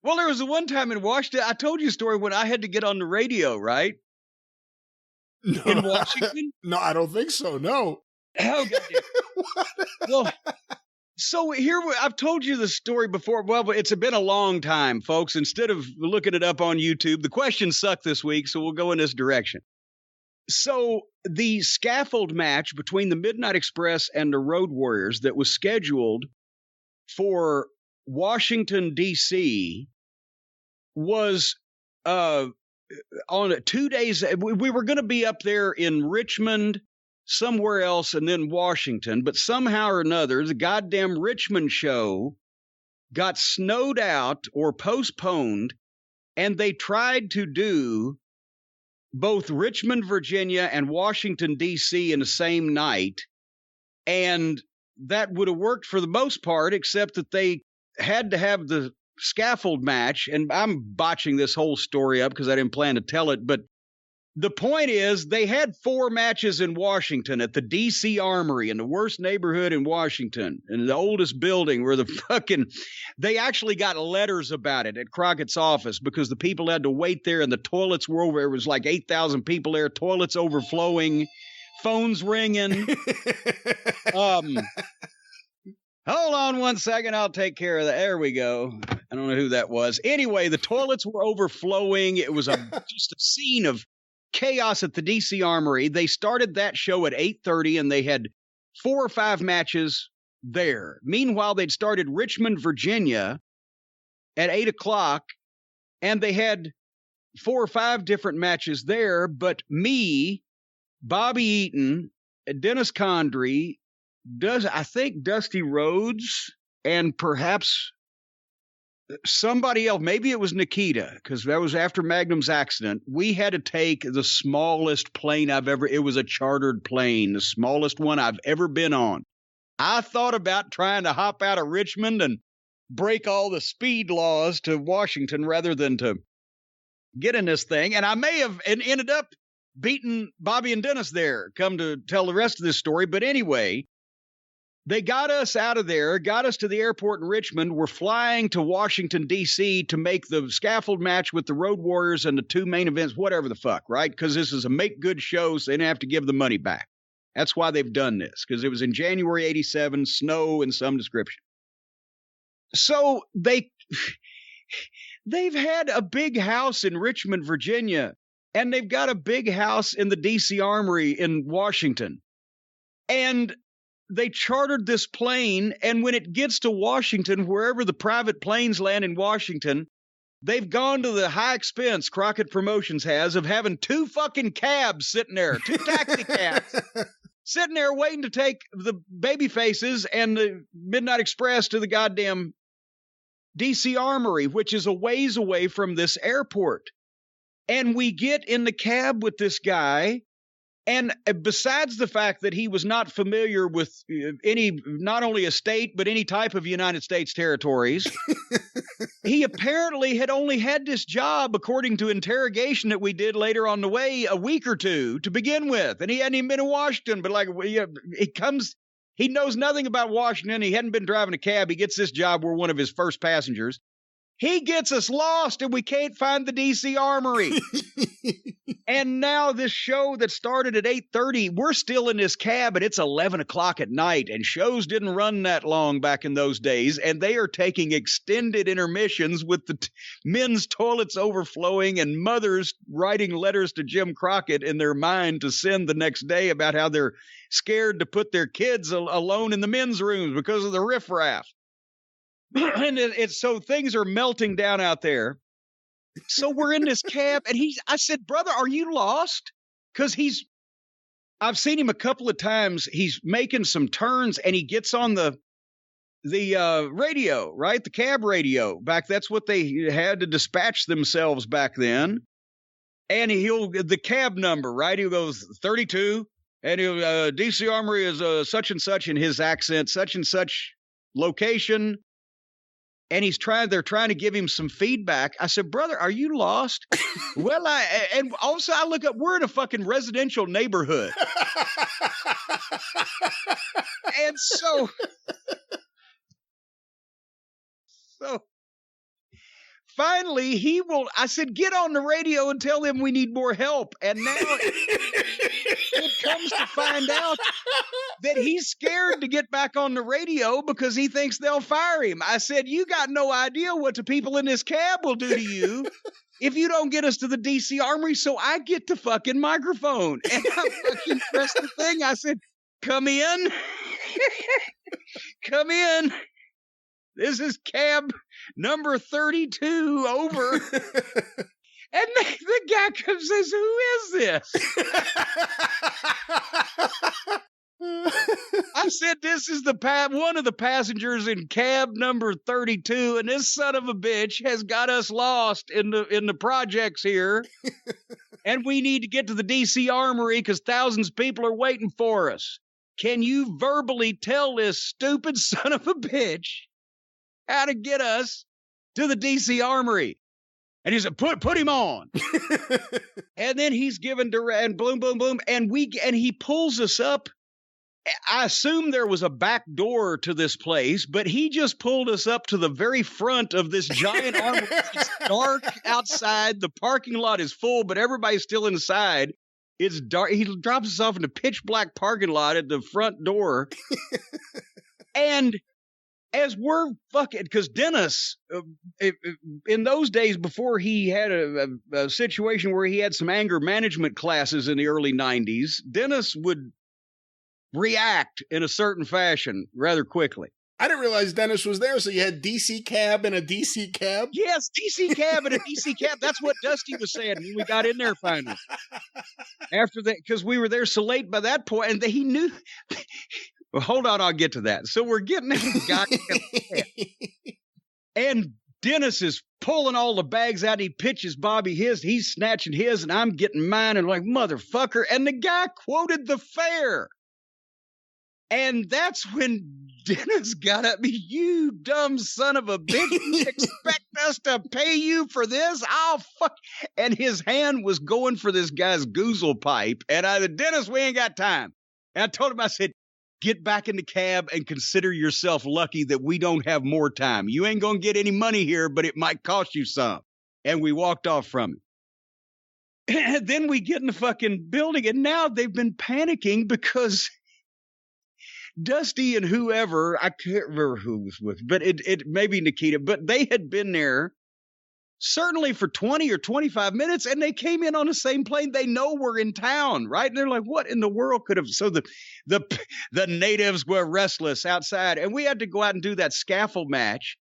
Well, there was the one time in Washington, I told you a story when I had to get on the radio, right? No, In Washington? No, I don't think so. No. Oh, goddamn. Well, so here, I've told you the story before. Well, but it's been a long time, folks. Instead of looking it up on YouTube, the questions suck this week, so we'll go in this direction. So the scaffold match between the Midnight Express and the Road Warriors that was scheduled for Washington, D.C. was on 2 days. We were going to be up there in Richmond, somewhere else, and then Washington. But somehow or another, the goddamn Richmond show got snowed out or postponed, and they tried to do both Richmond, Virginia, and Washington, D.C. in the same night. And that would have worked for the most part, except that they had to have the scaffold match. And I'm botching this whole story up because I didn't plan to tell it. But the point is, they had 4 matches in Washington at the DC Armory, in the worst neighborhood in Washington, in the oldest building where they actually got letters about it at Crockett's office because the people had to wait there and the toilets were over. There was like 8,000 people there, toilets overflowing, phones ringing. Hold on one second. I'll take care of that. There we go. I don't know who that was. Anyway, the toilets were overflowing. It was just a scene of chaos at the DC Armory. They started that show at 8:30 and they had 4 or 5 matches there. Meanwhile, they'd started Richmond, Virginia at 8 o'clock and they had 4 or 5 different matches there. But me, Bobby Eaton, Dennis Condrey, I think Dusty Rhodes, and perhaps somebody else, maybe it was Nikita, because that was after Magnum's accident. We had to take the smallest plane it was a chartered plane, the smallest one I've ever been on. I thought about trying to hop out of Richmond and break all the speed laws to Washington rather than to get in this thing. And I may have ended up beating Bobby and Dennis there, come to tell the rest of this story. But anyway, they got us out of there, got us to the airport in Richmond. We're flying to Washington, D.C. to make the scaffold match with the Road Warriors and the 2 main events, whatever the fuck, right? Because this is a make-good show, so they didn't have to give the money back. That's why they've done this, because it was in January 87, snow in some description. So they've had a big house in Richmond, Virginia, and they've got a big house in the D.C. Armory in Washington. And they chartered this plane, and when it gets to Washington, wherever the private planes land in Washington, they've gone to the high expense Crockett Promotions has of having 2 fucking cabs sitting there, 2 taxi cabs, sitting there waiting to take the baby faces and the Midnight Express to the goddamn DC Armory, which is a ways away from this airport. And we get in the cab with this guy. And besides the fact that he was not familiar with not only a state, but any type of United States territories, he apparently had only had this job, according to interrogation that we did later on the way, a week or 2 to begin with. And he hadn't even been in Washington, but he knows nothing about Washington. He hadn't been driving a cab. He gets this job. We're one of his first passengers. He gets us lost and we can't find the DC Armory. And now this show that started at 8:30, we're still in this cab and it's 11 o'clock at night, and shows didn't run that long back in those days. And they are taking extended intermissions with the men's toilets overflowing and mothers writing letters to Jim Crockett in their mind to send the next day about how they're scared to put their kids alone in the men's rooms because of the riffraff. And so things are melting down out there. So we're in this cab, and I said, brother, are you lost? Because I've seen him a couple of times. He's making some turns, and he gets on the radio, right? The cab radio. That's what they had to dispatch themselves back then. And the cab number, right? He goes 32, and DC Armory is such and such in his accent, such and such location. And they're trying to give him some feedback. I said, brother, are you lost? Well, and also I look up, we're in a fucking residential neighborhood. And so finally, I said, get on the radio and tell them we need more help. And now it comes to find out that he's scared to get back on the radio because he thinks they'll fire him. I said, you got no idea what the people in this cab will do to you if you don't get us to the DC Armory, so I get the fucking microphone. And I fucking pressed the thing. I said, come in. Come in. This is cab number 32, over. And the guy comes and says, who is this? I said, this is one of the passengers in cab number 32, and this son of a bitch has got us lost in the projects here. And we need to get to the DC Armory because thousands of people are waiting for us. Can you verbally tell this stupid son of a bitch how to get us to the DC Armory? And he said, put him on. And then he's given and boom, boom, boom. And he pulls us up. I assume there was a back door to this place, but he just pulled us up to the very front of this giant armory. It's dark outside. The parking lot is full, but everybody's still inside. It's dark. He drops us off in a pitch black parking lot at the front door. And as we're fucking, because Dennis, in those days before he had a situation where he had some anger management classes in the early 90s, Dennis would react in a certain fashion rather quickly. I didn't realize Dennis was there, so you had DC cab and a DC cab? Yes, DC cab and a DC cab. That's what Dusty was saying when we got in there finally. After that, because we were there so late by that point, and he knew. Well, hold on, I'll get to that. So we're getting in the goddamn cab. And Dennis is pulling all the bags out. He pitches Bobby his. He's snatching his, and I'm getting mine. And like, motherfucker. And the guy quoted the fare. And that's when Dennis got at me. You dumb son of a bitch. You expect us to pay you for this? Oh, fuck. And his hand was going for this guy's goozle pipe. And I said, Dennis, we ain't got time. And I told him, I said, get back in the cab and consider yourself lucky that we don't have more time. You ain't going to get any money here, but it might cost you some. And we walked off from it. And then we get in the fucking building, and now they've been panicking because Dusty and whoever, I can't remember who was with, but it may be Nikita, but they had been there certainly for 20 or 25 minutes, and they came in on the same plane. They know we're in town, right? And they're like, what in the world could have? So the natives were restless outside, and we had to go out and do that scaffold match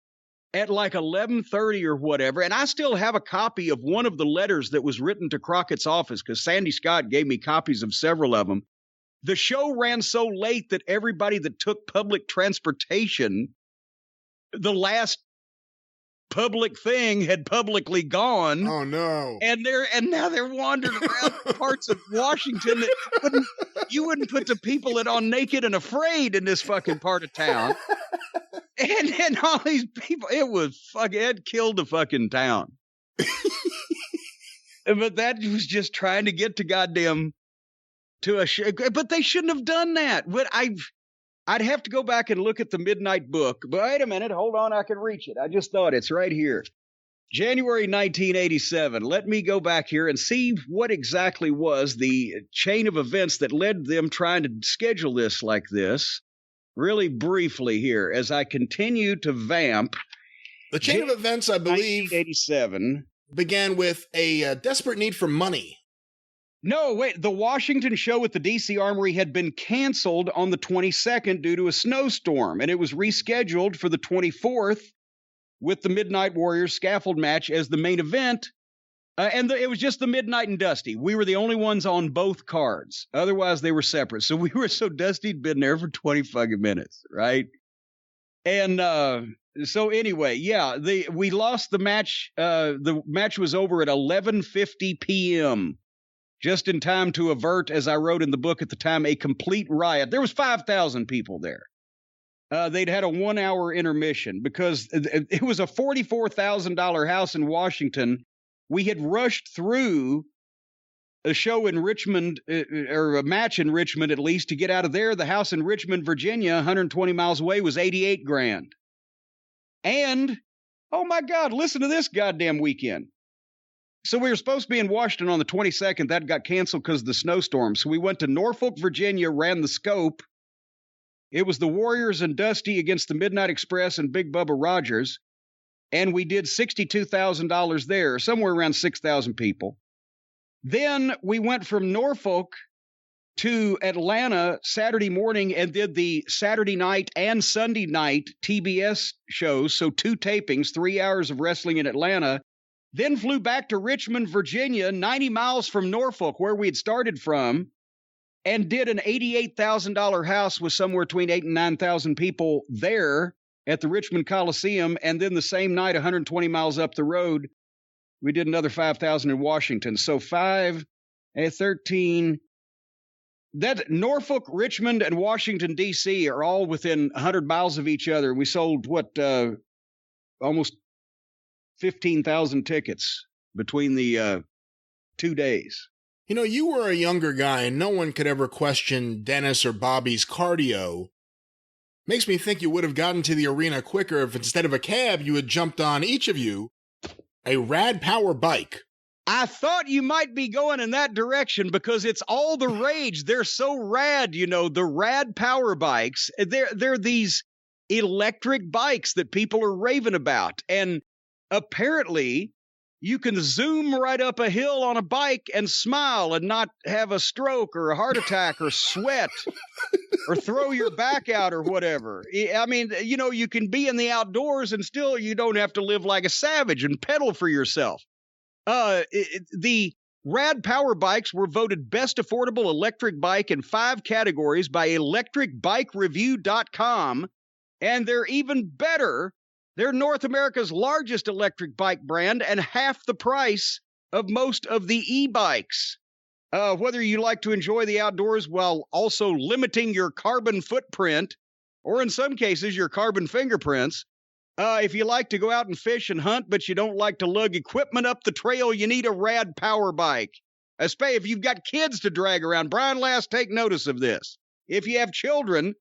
at like 11:30 or whatever. And I still have a copy of one of the letters that was written to Crockett's office because Sandy Scott gave me copies of several of them. The show ran so late that everybody that took public transportation, the last public thing had publicly gone. Oh no! And now they're wandering around parts of Washington that you wouldn't put the people that on Naked and Afraid in this fucking part of town. And all these people, it killed the fucking town. But that was just trying to get to goddamn to a show. But they shouldn't have done that. But I'd have to go back and look at the Midnight Book. But wait a minute. Hold on. I can reach it. I just thought it's right here. January 1987. Let me go back here and see what exactly was the chain of events that led them trying to schedule this like this. Really briefly here, as I continue to vamp. The chain of events, I believe, 1987 began with a desperate need for money. No, wait. The Washington show at the DC Armory had been canceled on the 22nd due to a snowstorm, and it was rescheduled for the 24th with the Midnight Warriors scaffold match as the main event. It was just the Midnight and Dusty. We were the only ones on both cards. Otherwise, they were separate. So Dusty'd been there for 20 fucking minutes, right? And so anyway, yeah, we lost the match. The match was over at 11:50 p.m., just in time to avert, as I wrote in the book at the time, a complete riot. There was 5,000 people there. They'd had a 1-hour intermission because it was a $44,000 house in Washington. We had rushed through a show in Richmond, or a match in Richmond at least, to get out of there. The house in Richmond, Virginia, 120 miles away, was $88,000. And, Oh, my God, listen to this goddamn weekend. So we were supposed to be in Washington on the 22nd. That got canceled because of the snowstorm. So we went to Norfolk, Virginia, ran the scope. It was the Warriors and Dusty against the Midnight Express and Big Bubba Rogers. And we did $62,000 there, somewhere around 6,000 people. Then we went from Norfolk to Atlanta Saturday morning and did the Saturday night and Sunday night TBS shows. So 2 tapings, 3 hours of wrestling in Atlanta. Then flew back to Richmond, Virginia, 90 miles from Norfolk, where we had started from, and did an $88,000 house with somewhere between 8,000 and 9,000 people there at the Richmond Coliseum. And then the same night, 120 miles up the road, we did another 5,000 in Washington. So 5, 13. That Norfolk, Richmond, and Washington, D.C. are all within 100 miles of each other. We sold, almost 15,000 tickets between the 2 days. You know, you were a younger guy, and no one could ever question Dennis or Bobby's cardio. Makes me think you would have gotten to the arena quicker if instead of a cab, you had jumped on, each of you, a rad power bike. I thought you might be going in that direction because it's all the rage. They're so rad, you know, the rad power bikes. They're these electric bikes that people are raving about. And apparently, you can zoom right up a hill on a bike and smile and not have a stroke or a heart attack or sweat or throw your back out or whatever. I mean, you know, you can be in the outdoors and still you don't have to live like a savage and pedal for yourself. The Rad Power Bikes were voted best affordable electric bike in 5 categories by electricbikereview.com, and they're even better. They're North America's largest electric bike brand and half the price of most of the e-bikes. Whether you like to enjoy the outdoors while also limiting your carbon footprint, or in some cases, your carbon fingerprints, if you like to go out and fish and hunt, but you don't like to lug equipment up the trail, you need a rad power bike. If you've got kids to drag around, Brian Last, take notice of this. If you have children,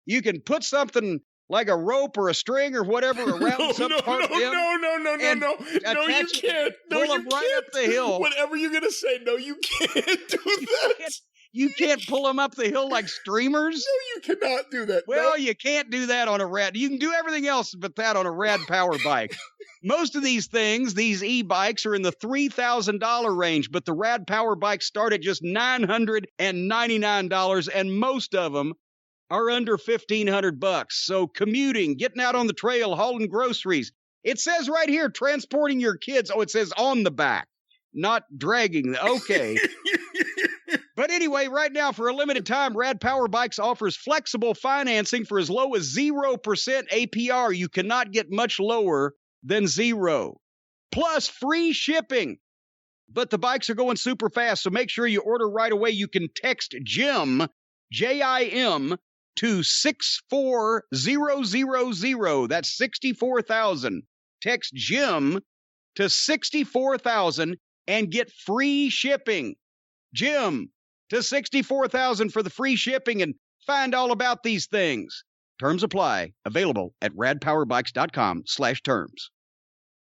you can put something like a rope or a string or whatever around some part of them. No, you can't. No, pull them right up the hill. Whatever you're going to say, no, you can't do that. You can't pull them up the hill like streamers? No, you cannot do that. Well, no. You can't do that on a rad. You can do everything else but that on a rad power bike. Most of these things, these e-bikes, are in the $3,000 range, but the rad power bikes start at just $999, and most of them are under $1,500. So commuting, getting out on the trail, hauling groceries. It says right here, transporting your kids. Oh, it says on the back, not dragging. Okay. But anyway, right now, for a limited time, Rad Power Bikes offers flexible financing for as low as 0% APR. You cannot get much lower than 0. Plus free shipping. But the bikes are going super fast, so make sure you order right away. You can text JIM, J-I-M, to 64000. That's 64,000. Text JIM to 64,000 and get free shipping. JIM to 64,000 for the free shipping, and find all about these things. Terms apply. Available at radpowerbikes.com/terms.